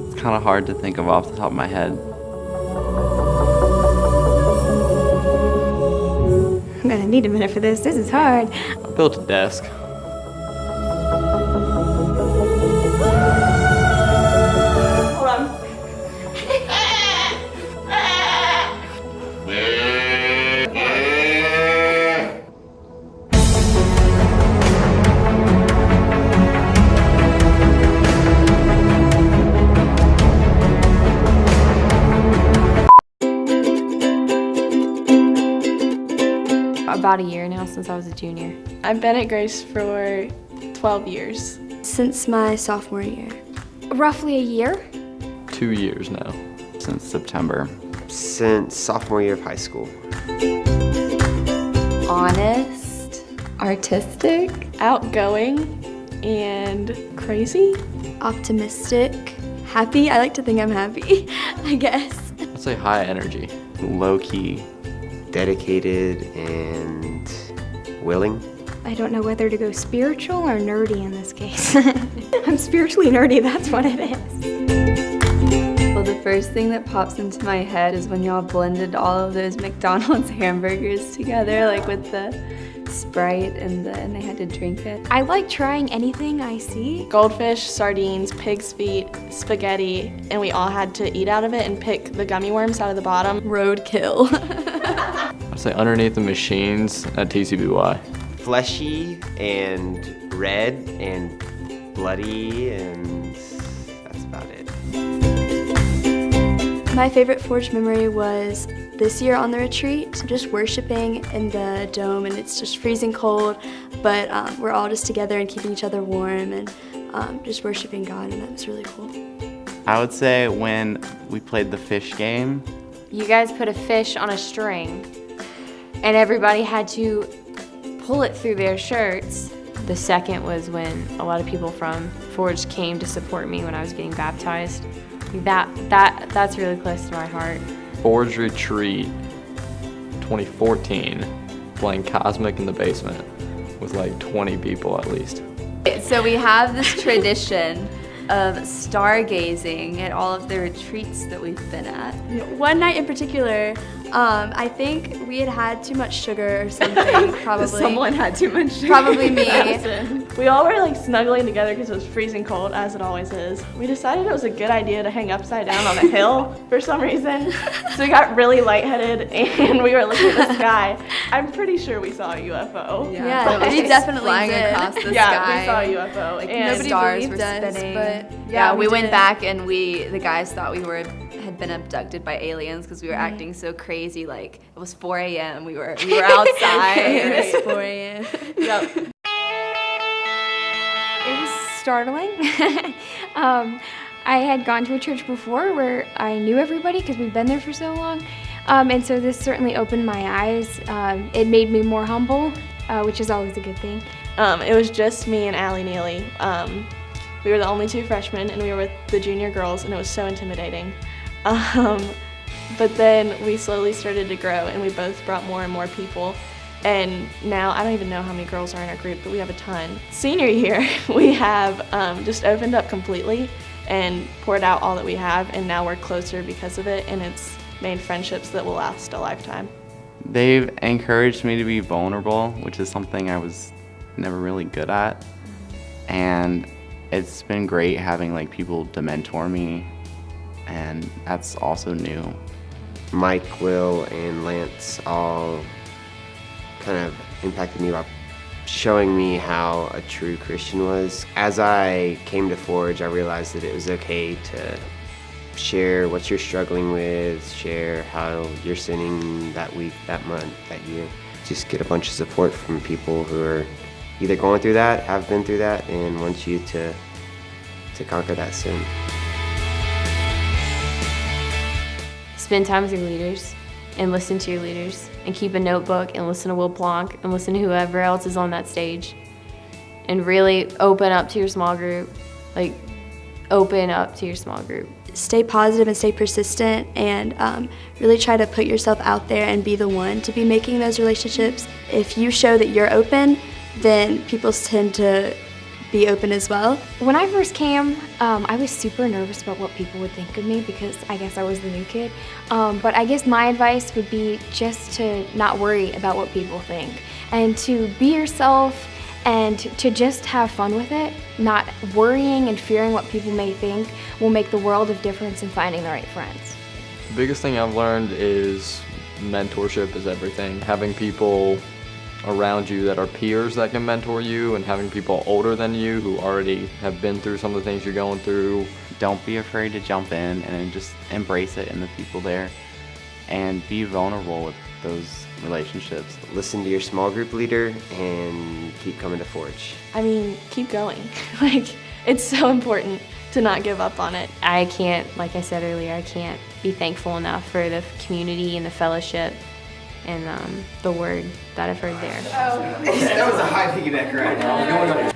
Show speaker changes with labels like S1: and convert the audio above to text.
S1: It's kind of hard to think of off the top of my head.
S2: I'm gonna need a minute for this. This is hard.
S1: I built a desk.
S2: Hold on.
S3: About a year now since I was a junior.
S4: I've been at Grace for 12 years.
S2: Since my sophomore year. Roughly a year.
S1: 2 years now. Since September.
S5: Since sophomore year of high school.
S3: Honest, artistic,
S4: Outgoing and crazy.
S2: Optimistic. Happy. I like to think I'm happy, I guess.
S1: I'd say high energy.
S5: Low-key, dedicated, and willing.
S2: I don't know whether to go spiritual or nerdy in this case. I'm spiritually nerdy, that's what it is.
S3: Well, the first thing that pops into my head is when y'all blended all of those McDonald's hamburgers together, like with the Sprite and they had to drink it.
S2: I like trying anything I see.
S4: Goldfish, sardines, pig's feet, spaghetti, and we all had to eat out of it and pick the gummy worms out of the bottom.
S2: Roadkill.
S1: I'd say underneath the machines at TCBY.
S5: Fleshy and red and bloody, and that's about it.
S2: My favorite Forge memory was this year on the retreat, just worshiping in the dome, and it's just freezing cold, but we're all just together and keeping each other warm and just worshiping God, and that was really cool.
S1: I would say when we played the fish game.
S3: You guys put a fish on a string and everybody had to pull it through their shirts. The second was when a lot of people from Forge came to support me when I was getting baptized. That's really close to my heart.
S1: Forge Retreat 2014, playing Cosmic in the basement with like 20 people at least.
S3: So we have this tradition of stargazing at all of the retreats that we've been at.
S2: One night in particular, I think we had too much sugar or something, probably.
S3: Someone had too much sugar.
S2: Probably me.
S4: We all were like snuggling together because it was freezing cold, as it always is. We decided it was a good idea to hang upside down on a hill for some reason. So we got really lightheaded and we were looking at the sky. I'm pretty sure we saw a UFO.
S2: Yeah, we definitely
S3: flying
S2: did.
S3: across the
S4: Yeah,
S3: sky.
S4: we saw a UFO.
S3: Like
S4: and
S2: nobody
S3: stars
S2: believed
S3: were
S2: us,
S3: spinning.
S2: but
S3: yeah, we went
S2: did.
S3: back and the guys thought we had been abducted by aliens because we were acting so crazy. Like it was 4 a.m. We were outside.
S2: It was 4 a.m.
S4: Yep.
S2: It was startling. I had gone to a church before where I knew everybody because we've been there for so long. And so this certainly opened my eyes. It made me more humble, which is always a good thing.
S4: It was just me and Allie Neely. We were the only two freshmen, and we were with the junior girls, and it was so intimidating. But then we slowly started to grow, and we both brought more and more people. And now, I don't even know how many girls are in our group, but we have a ton. Senior year, we have just opened up completely and poured out all that we have, and now we're closer because of it, and it's made friendships that will last a lifetime.
S1: They've encouraged me to be vulnerable, which is something I was never really good at. And it's been great having like people to mentor me, and that's also new.
S5: Mike, Will, and Lance all kind of impacted me by showing me how a true Christian was. As I came to Forge, I realized that it was okay to share what you're struggling with, share how you're sinning that week, that month, that year. Just get a bunch of support from people who are either going through that, have been through that, and want you to conquer that sin.
S3: Spend time with your leaders and listen to your leaders and keep a notebook and listen to Will Plonk and listen to whoever else is on that stage and really open up to your small group. Like, open up to your small group.
S6: stay positive and stay persistent, and really try to put yourself out there and be the one to be making those relationships. If you show that you're open, then people tend to be open as well.
S2: When I first came, I was super nervous about what people would think of me because I guess I was the new kid. But I guess my advice would be just to not worry about what people think and to be yourself and to just have fun with it. Not worrying and fearing what people may think will make the world of difference in finding the right friends.
S7: The biggest thing I've learned is mentorship is everything. Having people around you that are peers that can mentor you, and having people older than you who already have been through some of the things you're going through.
S1: Don't be afraid to jump in and just embrace it in the people there and be vulnerable with those relationships.
S5: Listen to your small group leader and keep coming to Forge.
S4: I mean, keep going. Like, it's so important to not give up on it.
S3: I can't, like I said earlier, I can't be thankful enough for the community and the fellowship and the word that I've heard there.
S8: That was a high piggyback ride.